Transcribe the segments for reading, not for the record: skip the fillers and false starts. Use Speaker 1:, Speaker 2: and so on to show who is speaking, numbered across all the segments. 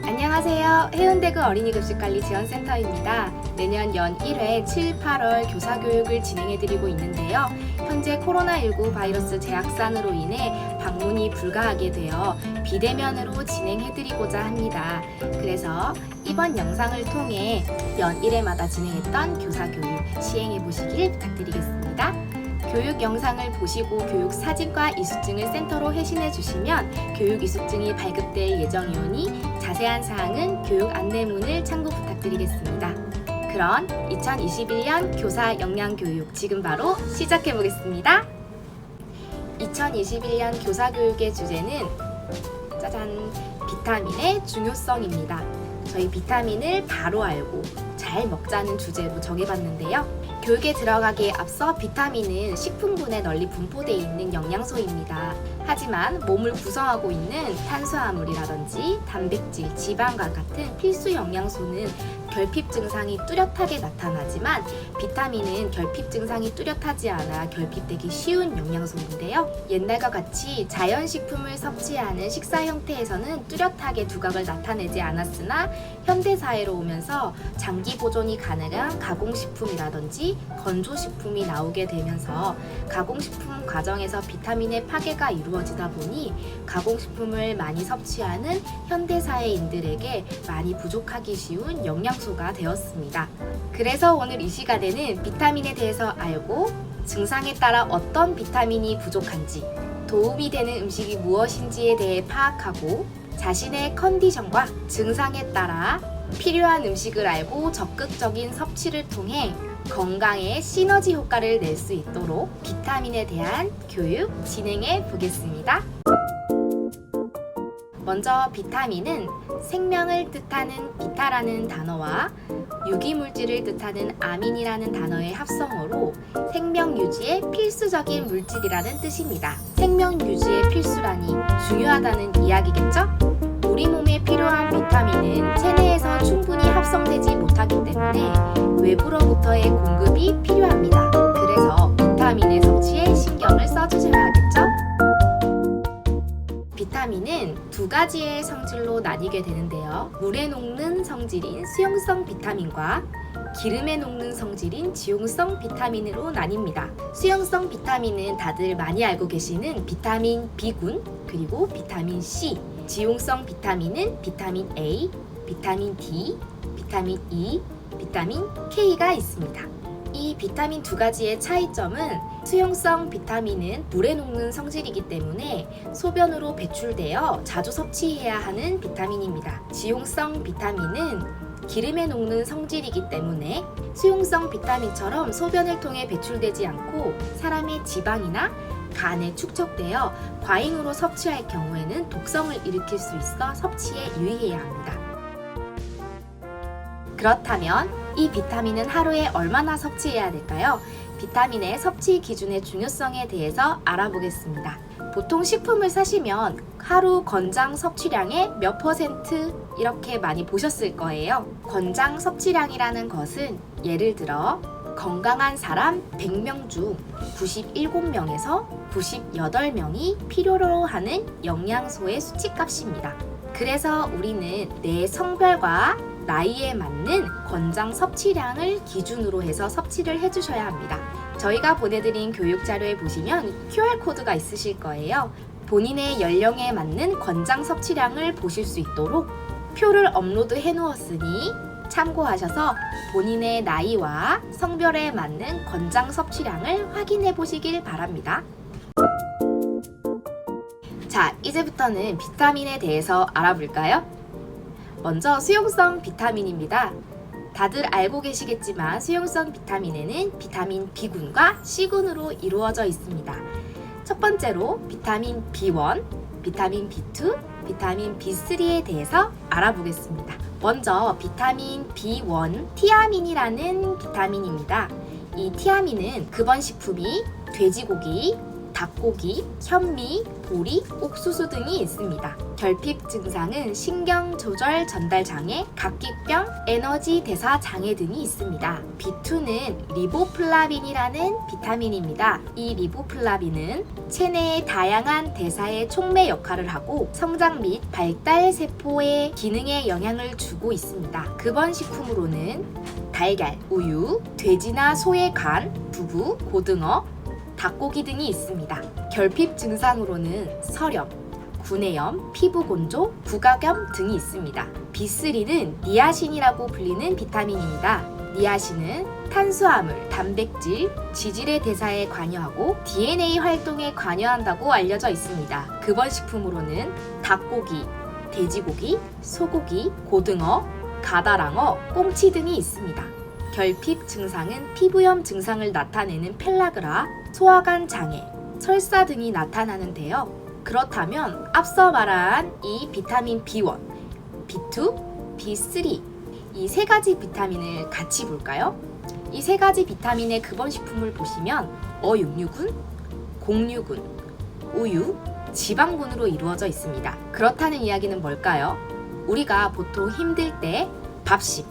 Speaker 1: 안녕하세요. 해운대구 어린이급식관리지원센터입니다. 내년 연 1회 7, 8월 교사교육을 진행해드리고 있는데요. 현재 코로나19 바이러스 재확산으로 인해 방문이 불가하게 되어 비대면으로 진행해드리고자 합니다. 그래서 이번 영상을 통해 연 1회마다 진행했던 교사교육 시행해보시길 부탁드리겠습니다. 교육 영상을 보시고 교육 사진과 이수증을 센터로 회신해 주시면 교육 이수증이 발급될 예정이오니 자세한 사항은 교육 안내문을 참고 부탁드리겠습니다. 그럼 2021년 교사 역량교육 지금 바로 시작해 보겠습니다. 2021년 교사교육의 주제는 짜잔! 비타민의 중요성입니다. 저희 비타민을 바로 알고 잘 먹자는 주제로 정해봤는데요. 교육에 들어가기에 앞서 비타민은 식품군에 널리 분포되어 있는 영양소입니다. 하지만 몸을 구성하고 있는 탄수화물이라든지 단백질, 지방과 같은 필수 영양소는 결핍 증상이 뚜렷하게 나타나지만 비타민은 결핍 증상이 뚜렷하지 않아 결핍되기 쉬운 영양소인데요. 옛날과 같이 자연식품을 섭취하는 식사 형태에서는 뚜렷하게 두각을 나타내지 않았으나 현대사회로 오면서 장기 보존이 가능한 가공식품이라든지 건조식품이 나오게 되면서 가공식품 과정에서 비타민의 파괴가 이루어지다 보니 가공식품을 많이 섭취하는 현대사회인들에게 많이 부족하기 쉬운 영양소가 되었습니다. 그래서 오늘 이 시간에는 비타민에 대해서 알고 증상에 따라 어떤 비타민이 부족한지, 도움이 되는 음식이 무엇인지에 대해 파악하고 자신의 컨디션과 증상에 따라 필요한 음식을 알고 적극적인 섭취를 통해 건강에 시너지 효과를 낼 수 있도록 비타민에 대한 교육 진행해 보겠습니다. 먼저 비타민은 생명을 뜻하는 비타라는 단어와 유기물질을 뜻하는 아민이라는 단어의 합성어로 생명 유지에 필수적인 물질이라는 뜻입니다. 생명 유지에 필수라니 중요하다는 이야기겠죠? 우리 몸에 필요한 비타민은 체내에서 충분히 합성되지 못하기 때문에 외부로부터의 공급이 필요합니다. 그래서 비타민의 섭취에 신경을 써주셔야겠죠? 비타민은 두 가지의 성질로 나뉘게 되는데요. 물에 녹는 성질인 수용성 비타민과 기름에 녹는 성질인 지용성 비타민으로 나뉩니다. 수용성 비타민은 다들 많이 알고 계시는 비타민 B군, 그리고 비타민 C. 지용성 비타민은 비타민 A, 비타민 D, 비타민 E, 비타민 K가 있습니다. 이 비타민 두 가지의 차이점은 수용성 비타민은 물에 녹는 성질이기 때문에 소변으로 배출되어 자주 섭취해야 하는 비타민입니다. 지용성 비타민은 기름에 녹는 성질이기 때문에 수용성 비타민처럼 소변을 통해 배출되지 않고 사람의 지방이나 간에 축적되어 과잉으로 섭취할 경우에는 독성을 일으킬 수 있어 섭취에 유의해야 합니다. 그렇다면 이 비타민은 하루에 얼마나 섭취해야 될까요? 비타민의 섭취 기준의 중요성에 대해서 알아보겠습니다. 보통 식품을 사시면 하루 권장 섭취량의 몇 퍼센트 이렇게 많이 보셨을 거예요. 권장 섭취량이라는 것은 예를 들어 건강한 사람 100명 중 97명에서 98명이 필요로 하는 영양소의 수치값입니다. 그래서 우리는 내 성별과 나이에 맞는 권장 섭취량을 기준으로 해서 섭취를 해주셔야 합니다. 저희가 보내드린 교육 자료에 보시면 QR코드가 있으실 거예요. 본인의 연령에 맞는 권장 섭취량을 보실 수 있도록 표를 업로드해 놓았으니 참고하셔서 본인의 나이와 성별에 맞는 권장 섭취량을 확인해 보시길 바랍니다. 자, 이제부터는 비타민에 대해서 알아볼까요? 먼저 수용성 비타민입니다. 다들 알고 계시겠지만 수용성 비타민에는 비타민 B군과 C군으로 이루어져 있습니다. 첫 번째로 비타민 B1, 비타민 B2, 비타민 B3에 대해서 알아보겠습니다. 먼저 비타민 B1, 티아민이라는 비타민입니다. 이 티아민은 급원식품이 돼지고기, 닭고기, 현미, 보리, 옥수수 등이 있습니다. 결핍 증상은 신경 조절 전달 장애, 각기병, 에너지 대사 장애 등이 있습니다. B2는 리보플라빈이라는 비타민입니다. 이 리보플라빈은 체내의 다양한 대사의 촉매 역할을 하고 성장 및 발달 세포의 기능에 영향을 주고 있습니다. 급원식품으로는 달걀, 우유, 돼지나 소의 간, 두부, 고등어, 닭고기 등이 있습니다. 결핍 증상으로는 설염, 구내염, 피부 건조, 부각염 등이 있습니다. B3는 니아신이라고 불리는 비타민입니다. 니아신은 탄수화물, 단백질, 지질의 대사에 관여하고 DNA 활동에 관여한다고 알려져 있습니다. 급원식품으로는 닭고기, 돼지고기, 소고기, 고등어, 가다랑어, 꽁치 등이 있습니다. 결핍 증상은 피부염 증상을 나타내는 펠라그라, 소화관 장애, 설사 등이 나타나는데요. 그렇다면 앞서 말한 이 비타민 B1, B2, B3 이 세 가지 비타민을 같이 볼까요? 이 세 가지 비타민의 급원식품을 보시면 어육류군, 곡류군, 우유, 지방군으로 이루어져 있습니다. 그렇다는 이야기는 뭘까요? 우리가 보통 힘들 때 밥식,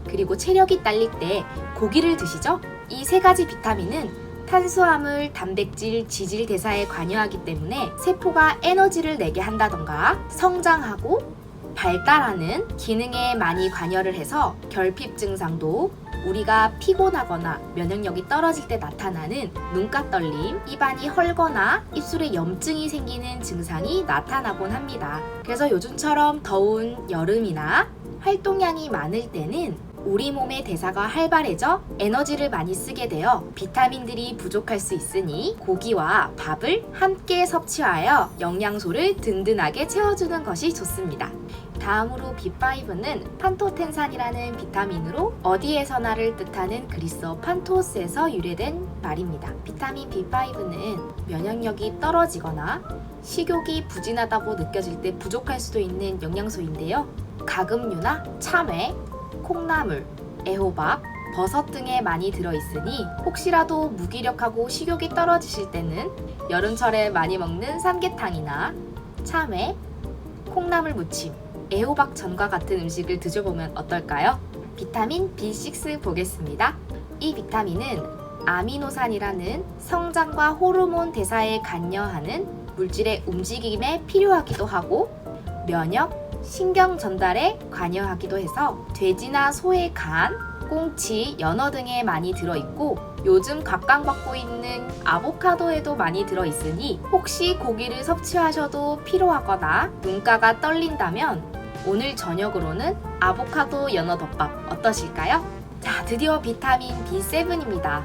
Speaker 1: 그리고 체력이 딸릴 때 고기를 드시죠? 이 세 가지 비타민은 탄수화물, 단백질, 지질 대사에 관여하기 때문에 세포가 에너지를 내게 한다던가 성장하고 발달하는 기능에 많이 관여를 해서 결핍 증상도 우리가 피곤하거나 면역력이 떨어질 때 나타나는 눈가 떨림, 입안이 헐거나 입술에 염증이 생기는 증상이 나타나곤 합니다. 그래서 요즘처럼 더운 여름이나 활동량이 많을 때는 우리 몸의 대사가 활발해져 에너지를 많이 쓰게 되어 비타민들이 부족할 수 있으니 고기와 밥을 함께 섭취하여 영양소를 든든하게 채워주는 것이 좋습니다. 다음으로 B5는 판토텐산이라는 비타민으로 어디에서나를 뜻하는 그리스어 판토스에서 유래된 말입니다. 비타민 B5는 면역력이 떨어지거나 식욕이 부진하다고 느껴질 때 부족할 수도 있는 영양소인데요. 가금류나 참외, 콩나물, 애호박, 버섯 등에 많이 들어있으니 혹시라도 무기력하고 식욕이 떨어지실 때는 여름철에 많이 먹는 삼계탕이나 참외, 콩나물 무침, 애호박전과 같은 음식을 드셔보면 어떨까요? 비타민 B6 보겠습니다. 이 비타민은 아미노산이라는 성장과 호르몬 대사에 관여하는 물질의 움직임에 필요하기도 하고 면역, 신경 전달에 관여하기도 해서 돼지나 소의 간, 꽁치, 연어 등에 많이 들어있고 요즘 각광받고 있는 아보카도에도 많이 들어있으니 혹시 고기를 섭취하셔도 피로하거나 눈가가 떨린다면 오늘 저녁으로는 아보카도 연어 덮밥 어떠실까요? 자, 드디어 비타민 B7입니다.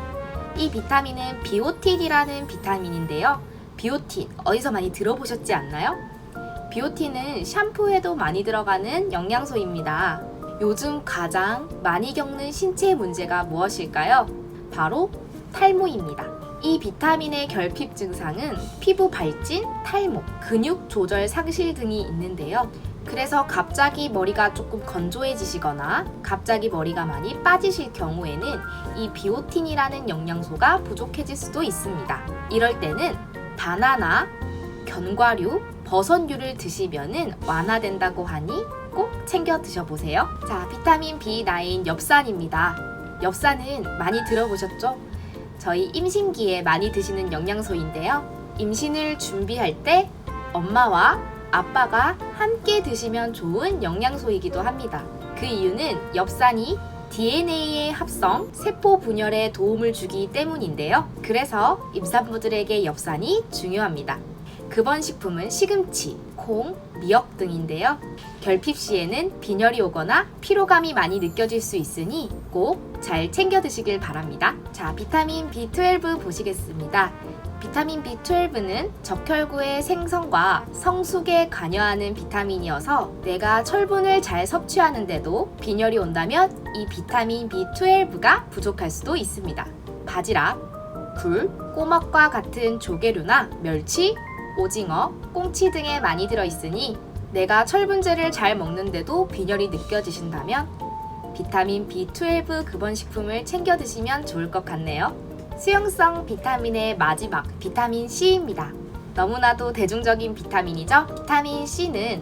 Speaker 1: 이 비타민은 비오틴이라는 비타민인데요. 비오틴 어디서 많이 들어보셨지 않나요? 비오틴은 샴푸에도 많이 들어가는 영양소입니다. 요즘 가장 많이 겪는 신체 문제가 무엇일까요? 바로 탈모입니다. 이 비타민의 결핍 증상은 피부 발진, 탈모, 근육 조절 상실 등이 있는데요. 그래서 갑자기 머리가 조금 건조해지시거나 갑자기 머리가 많이 빠지실 경우에는 이 비오틴이라는 영양소가 부족해질 수도 있습니다. 이럴 때는 바나나, 견과류, 버섯류를 드시면은 완화된다고 하니 꼭 챙겨 드셔보세요. 자, 비타민 B9 엽산입니다. 엽산은 많이 들어보셨죠? 저희 임신기에 많이 드시는 영양소인데요. 임신을 준비할 때 엄마와 아빠가 함께 드시면 좋은 영양소이기도 합니다. 그 이유는 엽산이 DNA의 합성, 세포 분열에 도움을 주기 때문인데요. 그래서 임산부들에게 엽산이 중요합니다. 급원식품은 시금치, 콩, 미역 등인데요. 결핍 시에는 빈혈이 오거나 피로감이 많이 느껴질 수 있으니 꼭 잘 챙겨 드시길 바랍니다. 자, 비타민 B12 보시겠습니다. 비타민 B12는 적혈구의 생성과 성숙에 관여하는 비타민이어서 내가 철분을 잘 섭취하는데도 빈혈이 온다면 이 비타민 B12가 부족할 수도 있습니다. 바지락, 굴, 꼬막과 같은 조개류나 멸치, 오징어, 꽁치 등에 많이 들어있으니 내가 철분제를 잘 먹는데도 빈혈이 느껴지신다면 비타민 B12 급원식품을 챙겨 드시면 좋을 것 같네요. 수용성 비타민의 마지막 비타민 C입니다. 너무나도 대중적인 비타민이죠. 비타민 C는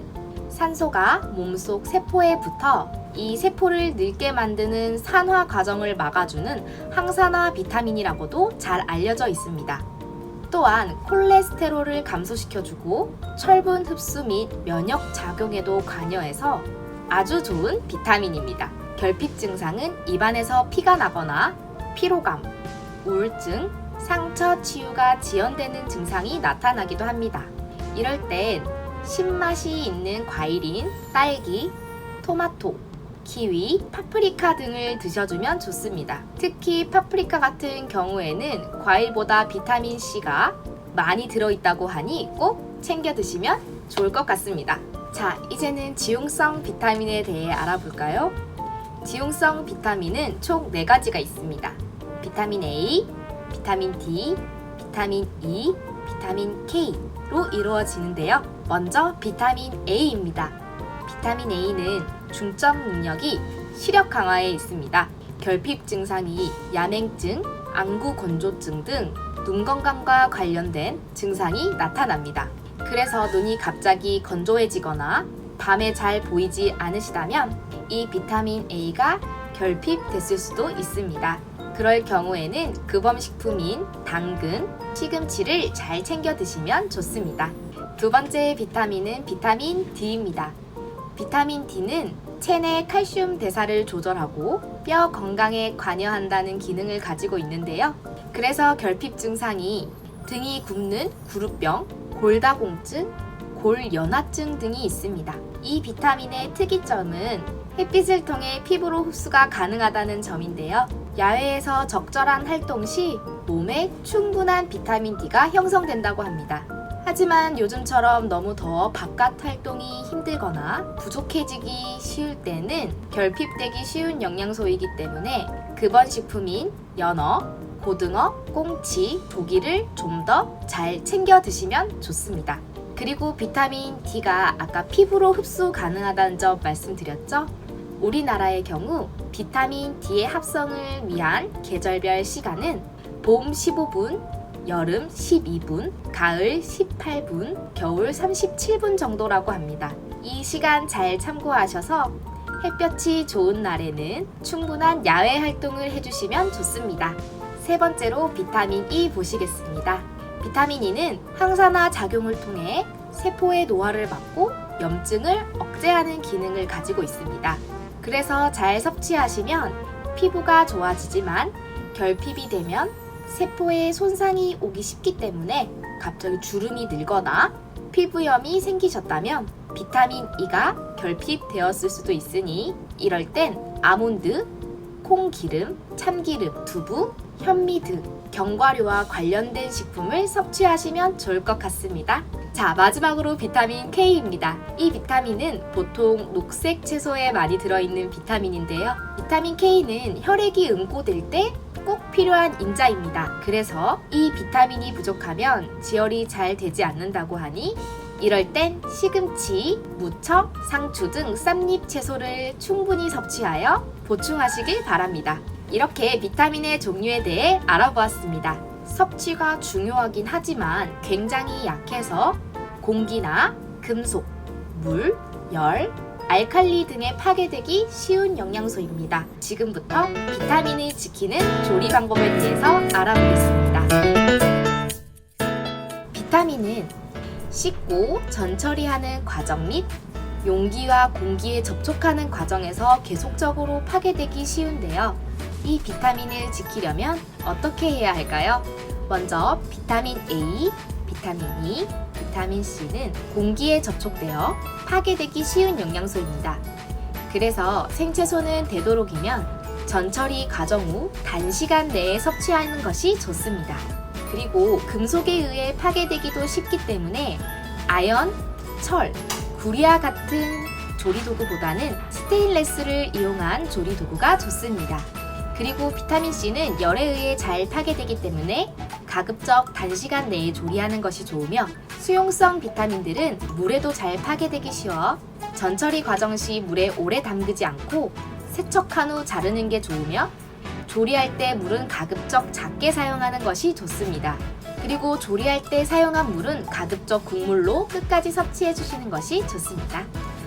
Speaker 1: 산소가 몸속 세포에 붙어 이 세포를 늙게 만드는 산화 과정을 막아주는 항산화 비타민이라고도 잘 알려져 있습니다. 또한 콜레스테롤을 감소시켜주고 철분 흡수 및 면역 작용에도 관여해서 아주 좋은 비타민입니다. 결핍 증상은 입안에서 피가 나거나 피로감, 우울증, 상처 치유가 지연되는 증상이 나타나기도 합니다. 이럴 땐 신맛이 있는 과일인 딸기, 토마토, 키위, 파프리카 등을 드셔주면 좋습니다. 특히 파프리카 같은 경우에는 과일보다 비타민 C가 많이 들어있다고 하니 꼭 챙겨 드시면 좋을 것 같습니다. 자, 이제는 지용성 비타민에 대해 알아볼까요? 지용성 비타민은 총 4가지가 있습니다. 비타민 A, 비타민 D, 비타민 E, 비타민 K로 이루어지는데요. 먼저 비타민 A입니다. 비타민 A는 중점 능력이 시력 강화에 있습니다. 결핍 증상이 야맹증, 안구 건조증 등 눈 건강과 관련된 증상이 나타납니다. 그래서 눈이 갑자기 건조해지거나 밤에 잘 보이지 않으시다면 이 비타민 A가 결핍됐을 수도 있습니다. 그럴 경우에는 급업식품인 당근, 시금치를 잘 챙겨 드시면 좋습니다. 두 번째 비타민은 비타민 D입니다. 비타민 D는 체내 칼슘 대사를 조절하고 뼈 건강에 관여한다는 기능을 가지고 있는데요. 그래서 결핍 증상이 등이 굽는 구루병, 골다공증, 골연화증 등이 있습니다. 이 비타민의 특이점은 햇빛을 통해 피부로 흡수가 가능하다는 점인데요. 야외에서 적절한 활동 시 몸에 충분한 비타민 D가 형성된다고 합니다. 하지만 요즘처럼 너무 더워 바깥 활동이 힘들거나 부족해지기 쉬울 때는 결핍되기 쉬운 영양소이기 때문에 급원식품인 연어, 고등어, 꽁치, 조기를 좀 더 잘 챙겨 드시면 좋습니다. 그리고 비타민 D가 아까 피부로 흡수 가능하다는 점 말씀드렸죠? 우리나라의 경우 비타민 D의 합성을 위한 계절별 시간은 봄 15분, 여름 12분, 가을 18분, 겨울 37분 정도라고 합니다. 이 시간 잘 참고하셔서 햇볕이 좋은 날에는 충분한 야외 활동을 해주시면 좋습니다. 세 번째로 비타민 E 보시겠습니다. 비타민 E는 항산화 작용을 통해 세포의 노화를 막고 염증을 억제하는 기능을 가지고 있습니다. 그래서 잘 섭취하시면 피부가 좋아지지만 결핍이 되면 세포에 손상이 오기 쉽기 때문에 갑자기 주름이 늘거나 피부염이 생기셨다면 비타민 E가 결핍되었을 수도 있으니 이럴 땐 아몬드, 콩기름, 참기름, 두부, 현미 등 견과류와 관련된 식품을 섭취하시면 좋을 것 같습니다. 자, 마지막으로 비타민 K입니다. 이 비타민은 보통 녹색 채소에 많이 들어있는 비타민인데요. 비타민 K는 혈액이 응고될 때 꼭 필요한 인자입니다. 그래서 이 비타민이 부족하면 지혈이 잘 되지 않는다고 하니 이럴 땐 시금치, 무청, 상추 등 쌈잎 채소를 충분히 섭취하여 보충하시길 바랍니다. 이렇게 비타민의 종류에 대해 알아보았습니다. 섭취가 중요하긴 하지만 굉장히 약해서 공기나 금속, 물, 열, 알칼리 등에 파괴되기 쉬운 영양소입니다. 지금부터 비타민을 지키는 조리 방법에 대해서 알아보겠습니다. 비타민은 씻고 전처리하는 과정 및 용기와 공기에 접촉하는 과정에서 계속적으로 파괴되기 쉬운데요. 이 비타민을 지키려면 어떻게 해야 할까요? 먼저 비타민 A, 비타민 E, 비타민 C는 공기에 접촉되어 파괴되기 쉬운 영양소입니다. 그래서 생채소는 되도록이면 전처리 과정 후 단시간 내에 섭취하는 것이 좋습니다. 그리고 금속에 의해 파괴되기도 쉽기 때문에 아연, 철, 구리와 같은 조리도구보다는 스테인레스를 이용한 조리도구가 좋습니다. 그리고 비타민C는 열에 의해 잘 파괴되기 때문에 가급적 단시간 내에 조리하는 것이 좋으며 수용성 비타민들은 물에도 잘 파괴되기 쉬워 전처리 과정 시 물에 오래 담그지 않고 세척한 후 자르는 게 좋으며 조리할 때 물은 가급적 작게 사용하는 것이 좋습니다. 그리고 조리할 때 사용한 물은 가급적 국물로 끝까지 섭취해 주시는 것이 좋습니다.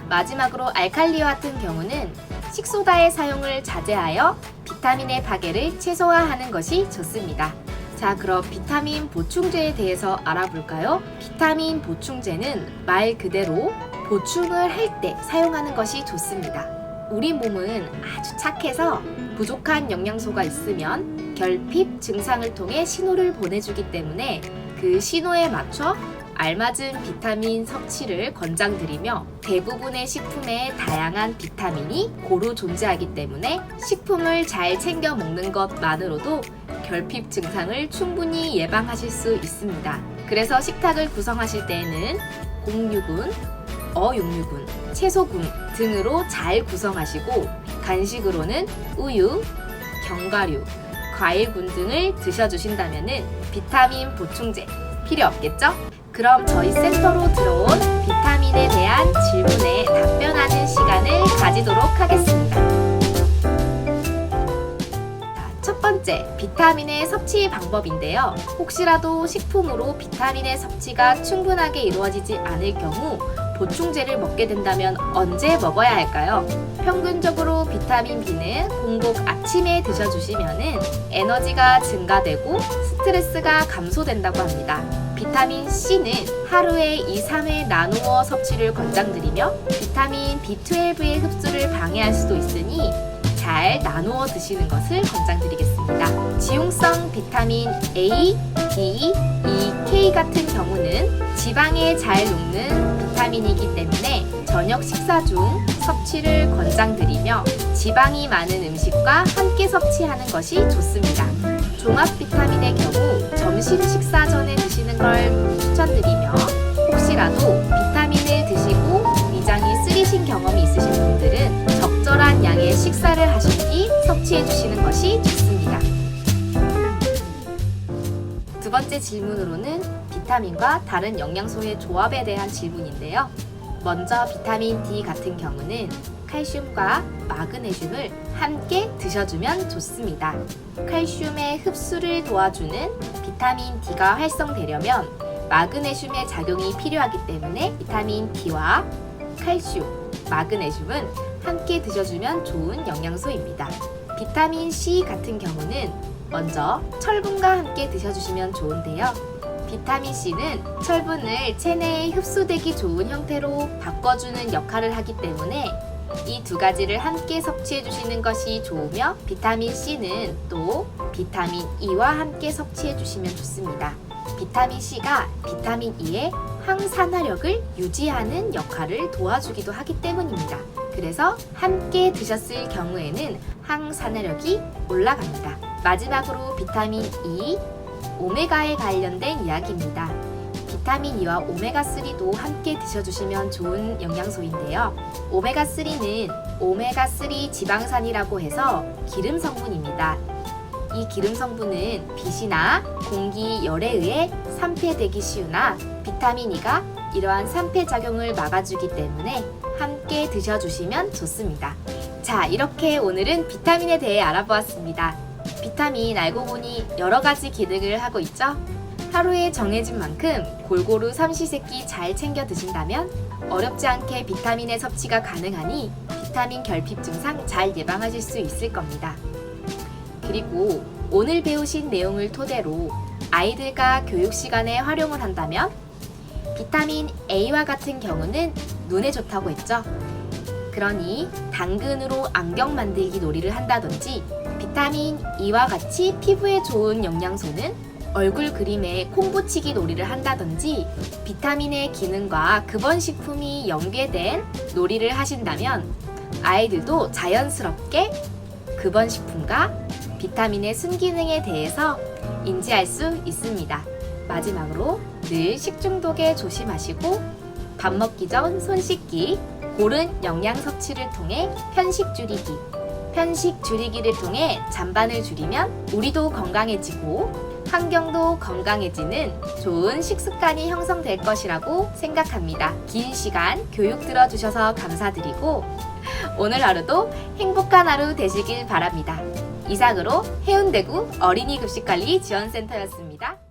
Speaker 1: 마지막으로 알칼리와 같은 경우는 식소다의 사용을 자제하여 비타민의 파괴를 최소화하는 것이 좋습니다. 자, 그럼 비타민 보충제에 대해서 알아볼까요? 비타민 보충제는 말 그대로 보충을 할 때 사용하는 것이 좋습니다. 우리 몸은 아주 착해서 부족한 영양소가 있으면 결핍 증상을 통해 신호를 보내주기 때문에 그 신호에 맞춰 알맞은 비타민 섭취를 권장드리며 대부분의 식품에 다양한 비타민이 고루 존재하기 때문에 식품을 잘 챙겨 먹는 것만으로도 결핍 증상을 충분히 예방하실 수 있습니다. 그래서 식탁을 구성하실 때에는 곡류군, 어육류군, 채소군 등으로 잘 구성하시고 간식으로는 우유, 견과류, 과일군 등을 드셔주신다면 비타민 보충제 필요 없겠죠? 그럼 저희 센터로 들어온 비타민에 대한 질문에 답변하는 시간을 가지도록 하겠습니다. 첫 번째, 비타민의 섭취 방법인데요. 혹시라도 식품으로 비타민의 섭취가 충분하게 이루어지지 않을 경우 보충제를 먹게 된다면 언제 먹어야 할까요? 평균적으로 비타민 B는 공복 아침에 드셔주시면 에너지가 증가되고 스트레스가 감소된다고 합니다. 비타민 C는 하루에 2-3회 나누어 섭취를 권장드리며 비타민 B12의 흡수를 방해할 수도 있으니 잘 나누어 드시는 것을 권장드리겠습니다. 지용성 비타민 A, D, E, K 같은 경우는 지방에 잘 녹는 비타민이기 때문에 저녁 식사 중 섭취를 권장드리며 지방이 많은 음식과 함께 섭취하는 것이 좋습니다. 종합 비타민의 경우 점심 식사 전에 드시는 걸 추천드리며 혹시라도 비타민을 드시고 위장이 쓰리신 경험이 있으신 분들은 적절한 양의 식사를 하신 뒤 섭취해 주시는 것이 좋습니다. 두 번째 질문으로는 비타민과 다른 영양소의 조합에 대한 질문인데요. 먼저 비타민 D 같은 경우는 칼슘과 마그네슘을 함께 드셔주면 좋습니다. 칼슘의 흡수를 도와주는 비타민 D가 활성되려면 마그네슘의 작용이 필요하기 때문에 비타민 D와 칼슘, 마그네슘은 함께 드셔주면 좋은 영양소입니다. 비타민 C 같은 경우는 먼저 철분과 함께 드셔주시면 좋은데요. 비타민 C는 철분을 체내에 흡수되기 좋은 형태로 바꿔주는 역할을 하기 때문에 이 두 가지를 함께 섭취해 주시는 것이 좋으며 비타민 C는 또 비타민 E와 함께 섭취해 주시면 좋습니다. 비타민 C가 비타민 E의 항산화력을 유지하는 역할을 도와주기도 하기 때문입니다. 그래서 함께 드셨을 경우에는 항산화력이 올라갑니다. 마지막으로 비타민 E, 오메가에 관련된 이야기입니다. 비타민 E와 오메가3도 함께 드셔주시면 좋은 영양소인데요. 오메가3는 오메가3 지방산이라고 해서 기름 성분입니다. 이 기름 성분은 빛이나 공기, 열에 의해 산패되기 쉬우나 비타민 E가 이러한 산패작용을 막아주기 때문에 함께 드셔주시면 좋습니다. 자, 이렇게 오늘은 비타민에 대해 알아보았습니다. 비타민 알고 보니 여러 가지 기능을 하고 있죠? 하루에 정해진 만큼 골고루 삼시세끼 잘 챙겨 드신다면 어렵지 않게 비타민의 섭취가 가능하니 비타민 결핍 증상 잘 예방하실 수 있을 겁니다. 그리고 오늘 배우신 내용을 토대로 아이들과 교육 시간에 활용을 한다면 비타민 A와 같은 경우는 눈에 좋다고 했죠? 그러니 당근으로 안경 만들기 놀이를 한다든지 비타민 E와 같이 피부에 좋은 영양소는 얼굴 그림에 콩 붙이기 놀이를 한다든지 비타민의 기능과 급원식품이 연계된 놀이를 하신다면 아이들도 자연스럽게 급원식품과 비타민의 순기능에 대해서 인지할 수 있습니다. 마지막으로 늘 식중독에 조심하시고 밥 먹기 전 손 씻기, 고른 영양 섭취를 통해 편식 줄이기를 통해 잔반을 줄이면 우리도 건강해지고 환경도 건강해지는 좋은 식습관이 형성될 것이라고 생각합니다. 긴 시간 교육 들어주셔서 감사드리고 오늘 하루도 행복한 하루 되시길 바랍니다. 이상으로 해운대구 어린이 급식관리 지원센터였습니다.